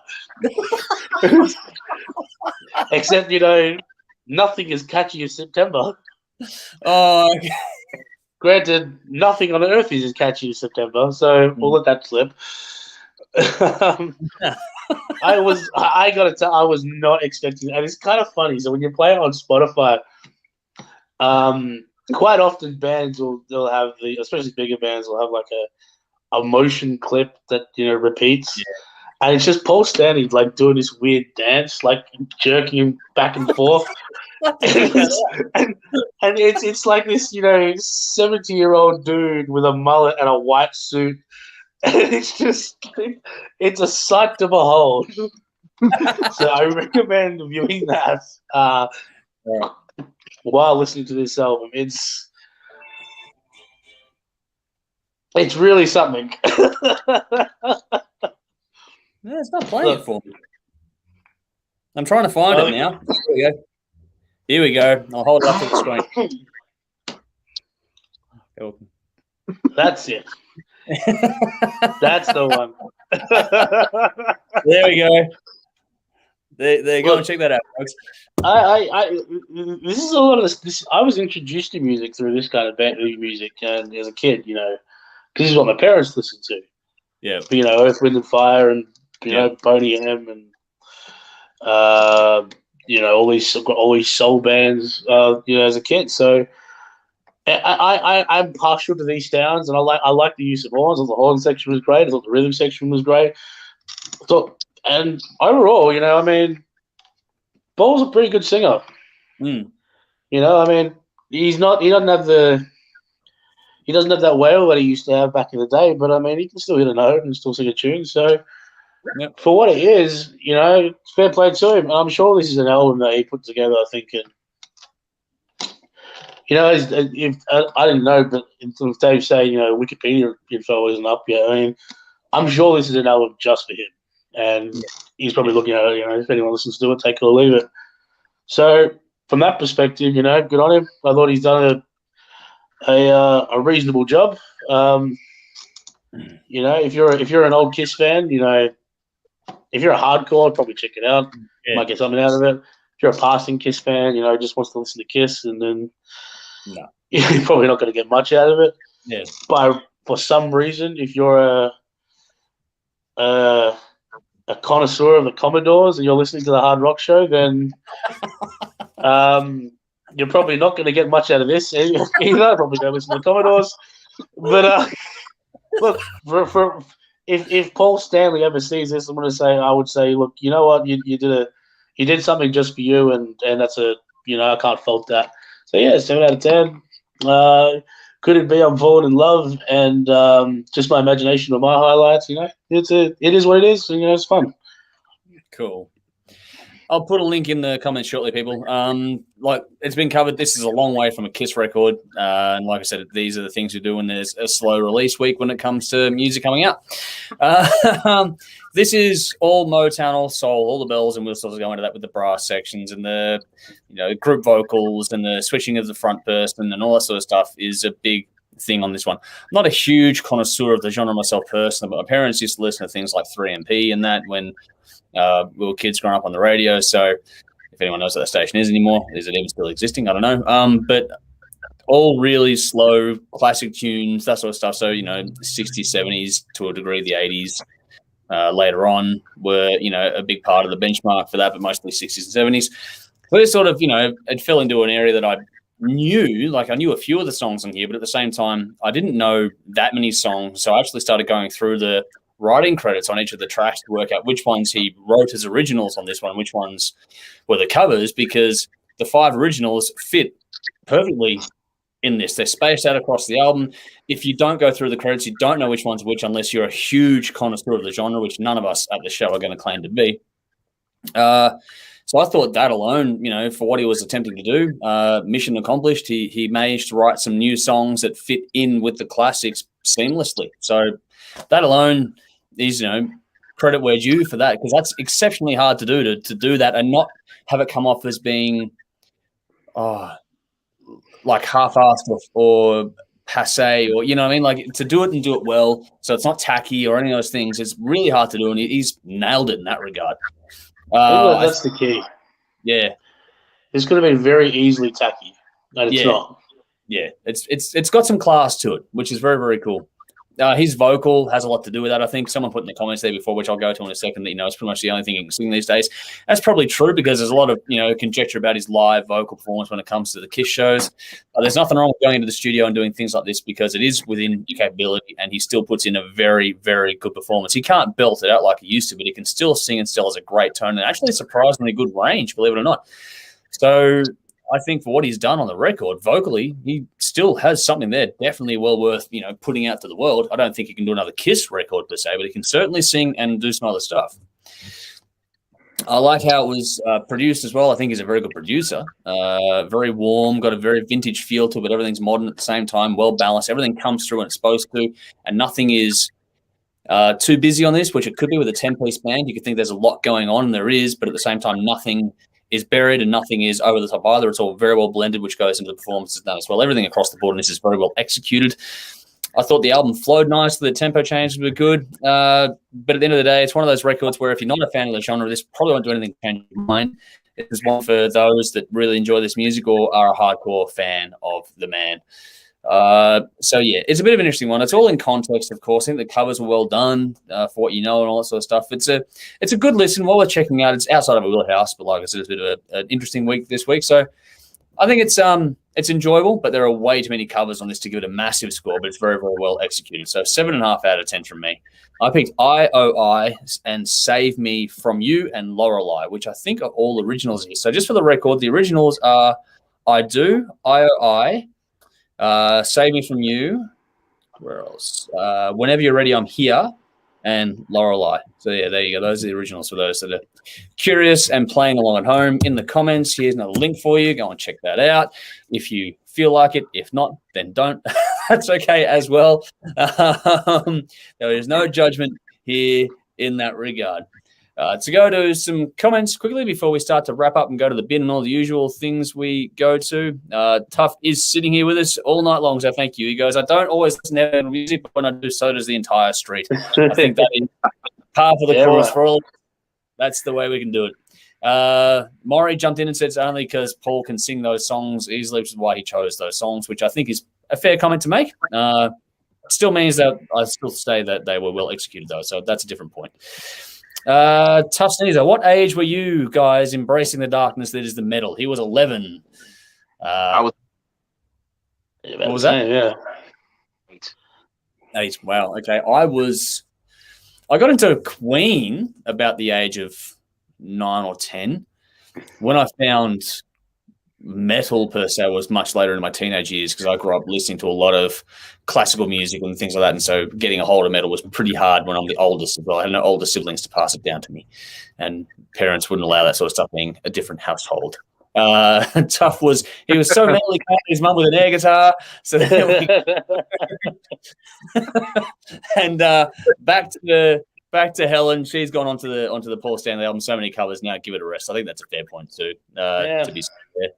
Except, nothing is catchy as September. Oh, okay. Granted, nothing on Earth is as catchy as September, so we'll let that slip. I was not expecting, and it's kind of funny. So when you play it on Spotify, quite often bands they'll have especially bigger bands will have like a motion clip that repeats, and it's just Paul Stanley like doing this weird dance, like jerking him back and forth, and it's like this 70-year-old dude with a mullet and a white suit. And it's a sight to behold. So I recommend viewing that while listening to this album. It's really something. It's not playing it for me. I'm trying to find it now. Here we go. I'll hold it up to the screen. That's it. That's the one. There we go. There you go. Check that out, folks. This is a lot of this. I was introduced to music through this kind of band music, and as a kid, because this is what my parents listened to. Yeah. Earth, Wind, and Fire, and Boney M, and all these soul bands. As a kid, so. I'm partial to these sounds, and I like the use of horns. I thought the horn section was great. I thought the rhythm section was great. And overall, Paul's a pretty good singer. He doesn't have that wail that he used to have back in the day, but he can still hit a note and still sing a tune. So for what it is, it's fair play to him. And I'm sure this is an album that he put together, I think, if I didn't know, but until Dave saying, Wikipedia info isn't up yet. I'm sure this is an album just for him, and he's probably looking at it. If anyone listens to it, take it or leave it. So from that perspective, good on him. I thought he's done a reasonable job. If you're an old Kiss fan, if you're a hardcore, I'd probably check it out. Yeah. Might get something out of it. If you're a passing Kiss fan, just wants to listen to Kiss, and then. No. You're probably not going to get much out of it. Yeah. But for some reason, if you're a connoisseur of the Commodores and you're listening to the Hard Rock Show, then you're probably not going to get much out of this either. Probably going to listen to the Commodores. But look, if Paul Stanley ever sees this, I would say, look, you know what, you did he did something just for you, and that's I can't fault that. So yeah, 7 out of 10. Could it be I'm falling in love and just my imagination or my highlights? It is what it is. And, it's fun. Cool. I'll put a link in the comments shortly, people. Like it's been covered. This is a long way from a Kiss record, and like I said, these are the things we do when there's a slow release week when it comes to music coming out. This is all Motown, all soul, all the bells and whistles go into that with the brass sections and the group vocals and the switching of the front person and all that sort of stuff is a big thing on this one. I'm not a huge connoisseur of the genre myself personally, but my parents used to listen to things like 3MP and that when we were kids growing up on the radio. So if anyone knows what that station is anymore, is it even still existing? I don't know. But all really slow classic tunes, that sort of stuff. So, 60s, 70s, to a degree, the 80s later on were, a big part of the benchmark for that, but mostly 60s and 70s. So it sort of, it fell into an area that I knew, like I knew a few of the songs on here, but at the same time, I didn't know that many songs. So I actually started going through the writing credits on each of the tracks to work out which ones he wrote as originals on this one, which ones were the covers, because the 5 originals fit perfectly in this. They're spaced out across the album. If you don't go through the credits, you don't know which one's which unless you're a huge connoisseur of the genre, which none of us at the show are going to claim to be. So I thought that alone, for what he was attempting to do, mission accomplished. He managed to write some new songs that fit in with the classics seamlessly. So that alone is, credit where due for that, because that's exceptionally hard to do, to do that and not have it come off as being like half-assed or passe, or like to do it and do it well, so it's not tacky or any of those things. It's really hard to do, and he's nailed it in that regard. That's the key. Yeah, it's going to be very easily tacky, and it's not. Yeah, it's got some class to it, which is very, very cool. His vocal has a lot to do with that. I think someone put in the comments there before, which I'll go to in a second, that it's pretty much the only thing he can sing these days. That's probably true because there's a lot of conjecture about his live vocal performance when it comes to the Kiss shows. There's nothing wrong with going into the studio and doing things like this because it is within your capability, and he still puts in a very, very good performance. He can't belt it out like he used to, but he can still sing and still has a great tone and actually surprisingly good range, believe it or not. So I think for what he's done on the record, vocally, he still has something there definitely well worth, putting out to the world. I don't think he can do another Kiss record per se, but he can certainly sing and do some other stuff. I like how it was produced as well. I think he's a very good producer. Very warm, got a very vintage feel to it, but everything's modern at the same time, well balanced. Everything comes through when it's supposed to, and nothing is too busy on this, which it could be with a 10-piece band. You could think there's a lot going on, and there is, but at the same time, nothing is buried and nothing is over the top either. It's all very well blended, which goes into the performances done as well. Everything across the board in this is very well executed. I thought the album flowed nicely. The tempo changes were good. But at the end of the day, it's one of those records where if you're not a fan of the genre, this probably won't do anything to change your mind. It's one for those that really enjoy this music or are a hardcore fan of the man. So yeah, it's a bit of an interesting one. It's all in context, of course. I think the covers were well done for what and all that sort of stuff. It's a good listen while we're checking out. It's outside of a wheelhouse, but like I said, it's a bit of an interesting week this week. So I think it's enjoyable, but there are way too many covers on this to give it a massive score, but it's very, very well executed. So 7.5 out of 10 from me. I picked I.O.I. and Save Me From You and Lorelei, which I think are all originals here. So just for the record, the originals are I Do, I.O.I., Save Me From You, where else? Whenever You're Ready, I'm Here, and Lorelei. So yeah, there you go. Those are the originals for those that are curious and playing along at home. In the comments, here's another link for you. Go and check that out if you feel like it. If not, then don't. That's okay as well. There is no judgment here in that regard. To go to some comments quickly before we start to wrap up and go to the bin and all the usual things we go to. Tough is sitting here with us all night long, so thank you. He goes, I don't always listen to music, but when I do, so does the entire street. I think that is par for the course for all. That's the way we can do it. Maury jumped in and said it's only because Paul can sing those songs easily, which is why he chose those songs, which I think is a fair comment to make. Still means that I still say that they were well executed, though, so that's a different point. Tough Sneezer, what age were you guys embracing the darkness that is the metal? He was 11. What was that? Yeah. 8. Wow. Okay. I got into Queen about the age of 9 or 10. when I found metal per se was much later in my teenage years because I grew up listening to a lot of classical music and things like that. And so getting a hold of metal was pretty hard when I'm the oldest as well. I had no older siblings to pass it down to me, and parents wouldn't allow that sort of stuff being a different household. Tough he was so mentally his mum with an air guitar. So and back to Helen. She's gone onto the Paul Stanley album. So many covers now. Give it a rest. I think that's a fair point too. To be fair.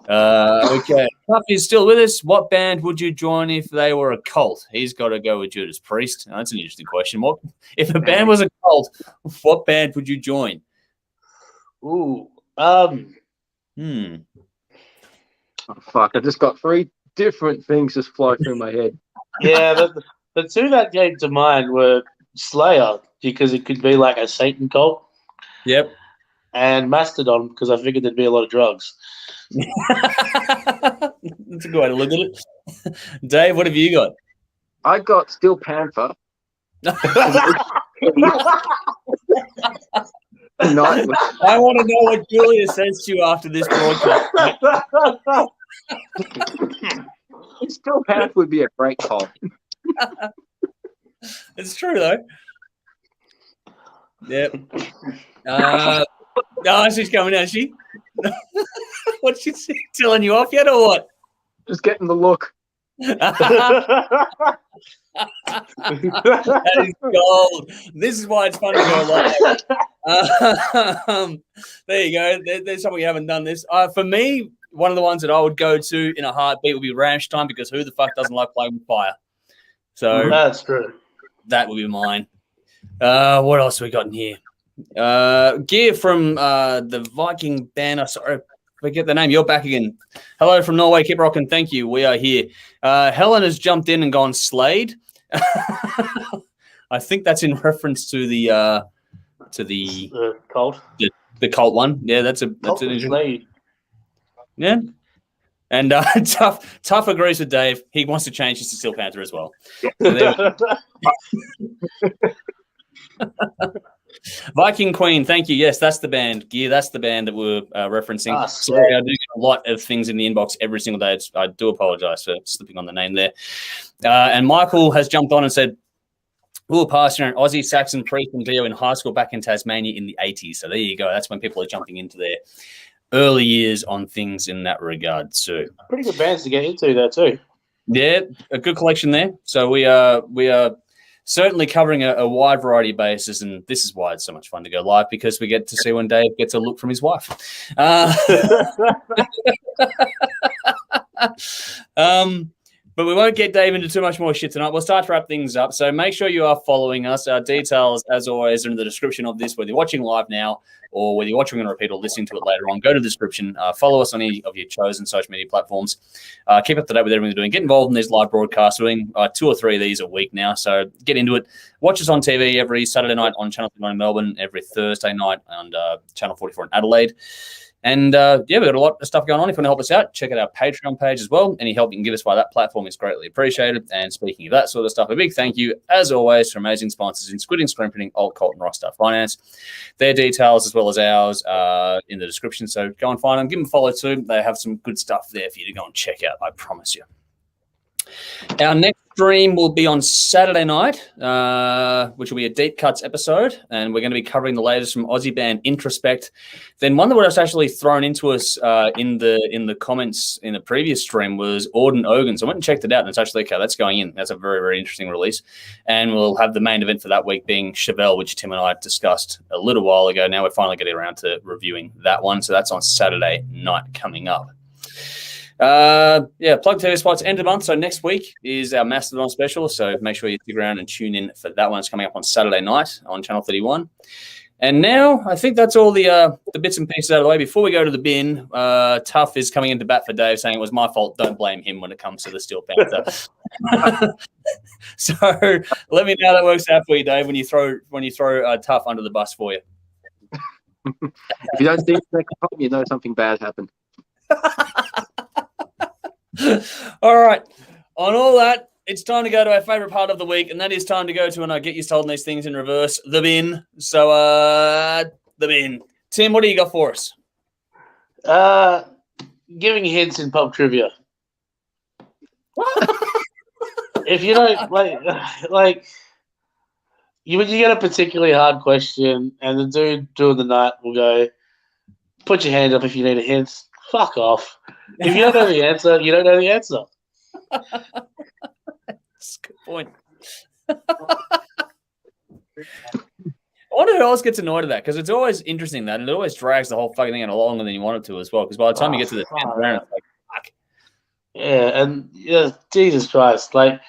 Okay, Tough is still with us. What band would you join if they were a cult? He's got to go with Judas Priest. That's an interesting question. What if a band was a cult? What band would you join? Ooh, Oh, fuck! I just got 3 different things just fly through my head. Yeah, the 2 that came to mind were Slayer, because it could be like a Satan cult. Yep. And Mastodon, because I figured there'd be a lot of drugs. That's a good way to look at it. Dave, what have you got? I got Steel Panther. I want to know what Julia says to you after this broadcast. Steel Panther would be a great call. It's true though. Yep. She's coming out. She. What's she telling you off yet, or what? Just getting the look. That is gold. This is why it's fun to go live. There you go. There's something you haven't done this. For me, one of the ones that I would go to in a heartbeat would be Rammstein, because who the fuck doesn't like playing with fire? So that's true. That would be mine. What else have we got in here? Gear from the Viking band. Sorry, forget the name. You're back again. Hello from Norway. Keep rocking. Thank you. We are here. Helen has jumped in and gone Slade. I think that's in reference to the cult. The cult one. Yeah, that's an interesting. Slade. Yeah. And Tough agrees with Dave. He wants to change this to Steel Panther as well. So Viking Queen, thank you. Yes, that's the band. Gear, that's the band that we're referencing. Sorry, I do get a lot of things in the inbox every single day. I do apologize for slipping on the name there. And Michael has jumped on and said, we were passing an Aussie, Saxon, Priest, and Dio in high school back in Tasmania in the 80s. So there you go. That's when people are jumping into their early years on things in that regard too. Pretty good bands to get into there too. Yeah, a good collection there. So we are certainly covering a wide variety of bases, and this is why it's so much fun to go live, because we get to see when Dave gets a look from his wife. But we won't get Dave into too much more shit tonight. We'll start to wrap things up. So make sure you are following us. Our details, as always, are in the description of this, whether you're watching live now or whether you're watching on repeat or listening to it later on. Go to the description. Follow us on any of your chosen social media platforms. Keep up to date with everything we're doing. Get involved in these live broadcasts. We're doing 2 or 3 of these a week now, so get into it. Watch us on TV every Saturday night on Channel 39 in Melbourne, every Thursday night on Channel 44 in Adelaide. And, we've got a lot of stuff going on. If you want to help us out, check out our Patreon page as well. Any help you can give us via that platform is greatly appreciated. And speaking of that sort of stuff, a big thank you, as always, to amazing sponsors in Squidding, Screen Printing, Alt Cult, and Rockstar Finance. Their details, as well as ours, are in the description. So go and find them. Give them a follow too. They have some good stuff there for you to go and check out, I promise you. Our next stream will be on Saturday night, which will be a Deep Cuts episode, and we're going to be covering the latest from Aussie band Introspect. Then one that was actually thrown into us in the comments in the previous stream was Auden Ogun. So I went and checked it out, and it's actually okay. That's going in. That's a very, very interesting release. And we'll have the main event for that week being Chevelle, which Tim and I discussed a little while ago. Now we're finally getting around to reviewing that one. So that's on Saturday night coming up. Plug TV spots end of month. So next week is our Mastodon special. So make sure you stick around and tune in for that one. It's coming up on Saturday night on Channel 31. And now I think that's all the bits and pieces out of the way. Before we go to the bin, Tough is coming into bat for Dave, saying it was my fault. Don't blame him when it comes to the Steel Panther. So let me know how that works out for you, Dave, when you throw Tough under the bus for you. If you don't see it, you know something bad happened. All right. On all that, it's time to go to our favorite part of the week, and that is time to go to, and I get you holding these things in reverse, the bin. So, the bin. Tim, what do you got for us? Giving hints in pub trivia. If you don't like when you get a particularly hard question, and the dude doing the night will go, "Put your hand up if you need a hint." Fuck off. If you don't know the answer, you don't know the answer. That's a good point. I wonder who else gets annoyed at that, because it's always interesting that, and it always drags the whole fucking thing out longer than you want it to as well. Because by the time you get to the 10th round, it's like, fuck. Yeah, and Jesus Christ, like,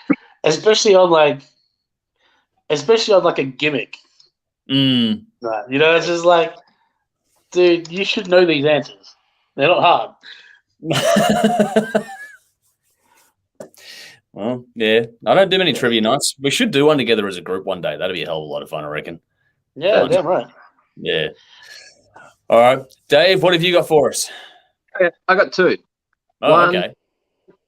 especially on like a gimmick. Mm. Right. It's just like, dude, you should know these answers. They're not hard. Well, yeah. I don't do many trivia nights. We should do one together as a group one day. That'd be a hell of a lot of fun, I reckon. Yeah, damn right. Yeah. All right. Dave, what have you got for us? Okay, I got two. Oh, One okay.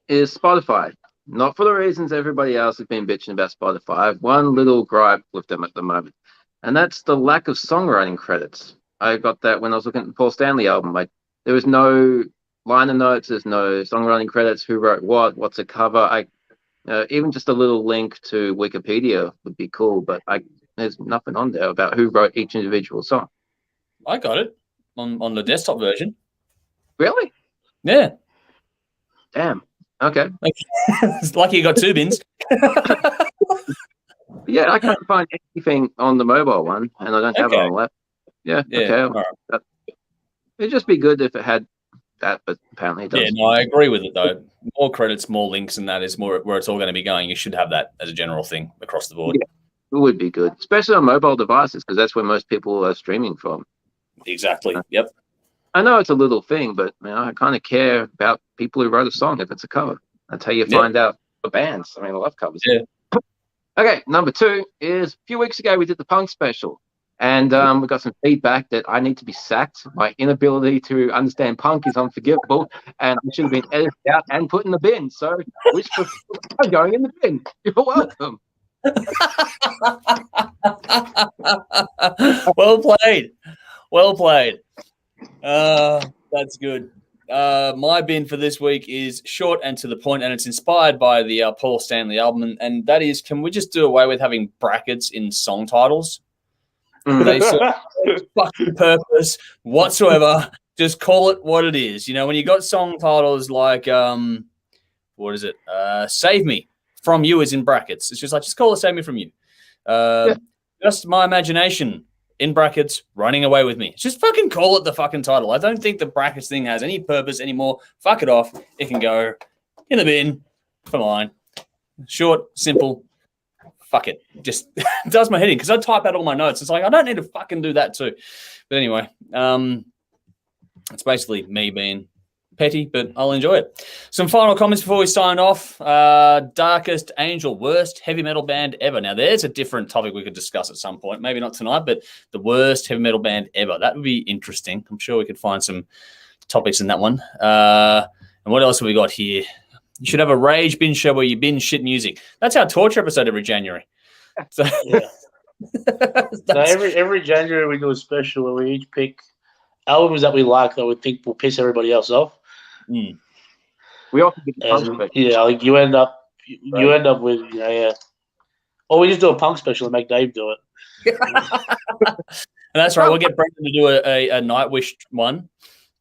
is Spotify. Not for the reasons everybody else has been bitching about Spotify. I have one little gripe with them at the moment, and that's the lack of songwriting credits. I got that when I was looking at the Paul Stanley album. There was no liner notes, there's no songwriting credits, who wrote what's a cover. Even just a little link to Wikipedia would be cool, but there's nothing on there about who wrote each individual song. I got it on the desktop version. Really? Yeah. Damn. Okay. It's lucky you got two bins. Yeah, I can't find anything on the mobile one, and I don't have it on the left. Yeah. Okay. All right. It'd just be good if it had that, but apparently it doesn't. Yeah, no, I agree with it though. More credits, more links, and that is more where it's all going to be going. You should have that as a general thing across the board. Yeah, it would be good, especially on mobile devices, because that's where most people are streaming from. Exactly. Yep. I know it's a little thing, but I kind of care about people who wrote a song if it's a cover. That's how you find out for bands. I love covers. Yeah. Okay, number two is a few weeks ago we did the punk special, and we got some feedback that I need to be sacked. My inability to understand punk is unforgivable, and I should have been edited out and put in the bin. So, which are going in the bin? You're welcome. Well played. Well played. That's good. My bin for this week is short and to the point, and it's inspired by the Paul Stanley album, and that is, can we just do away with having brackets in song titles? They serve no fucking purpose whatsoever. Just call it what it is. When you got song titles like, what is it? Save Me From You is in brackets. It's just call it Save Me From You. Just My Imagination in brackets, Running Away With Me. Just fucking call it the fucking title. I don't think the brackets thing has any purpose anymore. Fuck it off. It can go in the bin for mine. Short, simple. Fuck it. Just does my head in, because I type out all my notes. It's like, I don't need to fucking do that too. But anyway, it's basically me being petty, but I'll enjoy it. Some final comments before we sign off. Darkest Angel, worst heavy metal band ever. Now, there's a different topic we could discuss at some point. Maybe not tonight, but the worst heavy metal band ever. That would be interesting. I'm sure we could find some topics in that one. And what else have we got here? You should have a rage binge show where you binge shit music. That's our torture episode every January. So, yeah. So every January we do a special where we each pick albums that we like that we think will piss everybody else off. Mm. We often get the punk special. Yeah, like you end up with or we just do a punk special and make Dave do it. And that's right. We'll get Brendan to do a Nightwish one,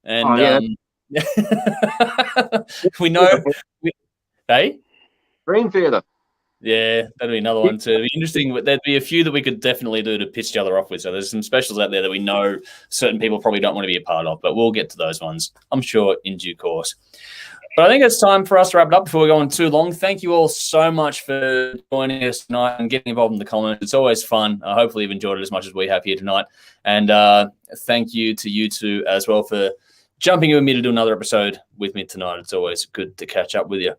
and we know. Hey, Green Theatre. Yeah, that'd be another one too. It'd be interesting. There'd be a few that we could definitely do to piss each other off with. So there's some specials out there that we know certain people probably don't want to be a part of, but we'll get to those ones, I'm sure, in due course. But I think it's time for us to wrap it up before we go on too long. Thank you all so much for joining us tonight and getting involved in the comments. It's always fun. Hopefully you've enjoyed it as much as we have here tonight. And thank you to you two as well for jumping in with me to do another episode with me tonight. It's always good to catch up with you.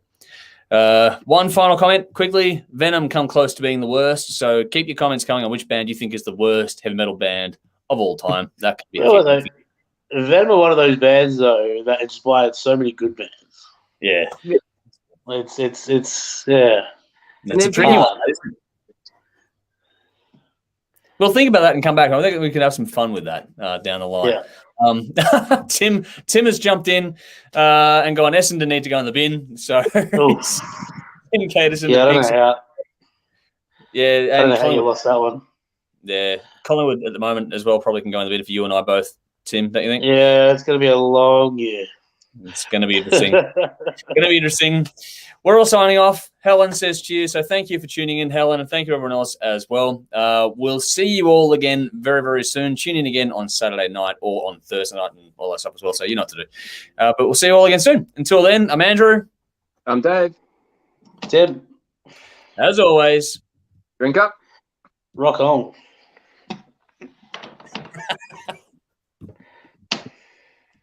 One final comment quickly. Venom come close to being the worst, so keep your comments coming on which band you think is the worst heavy metal band of all time. That could be Venom are one of those bands though that inspired so many good bands. Yeah. It's yeah. That's a tricky one, isn't it? We'll think about that and come back. I think we could have some fun with that down the line. Tim has jumped in and gone, Essendon need to go in the bin. So Tim Cater's in the I big. don't know how. Yeah, I don't and know how you lost that one. Yeah, Collingwood at the moment as well probably can go in the bin for you and I both, Tim, don't you think? Yeah, it's going to be a long year. It's going to be interesting. We're all signing off. Helen says cheers. So thank you for tuning in, Helen, and thank you everyone else as well. We'll see you all again very, very soon. Tune in again on Saturday night or on Thursday night and all that stuff as well. So you know what to do. But we'll see you all again soon. Until then, I'm Andrew. I'm Dave. Tim. As always, drink up. Rock on.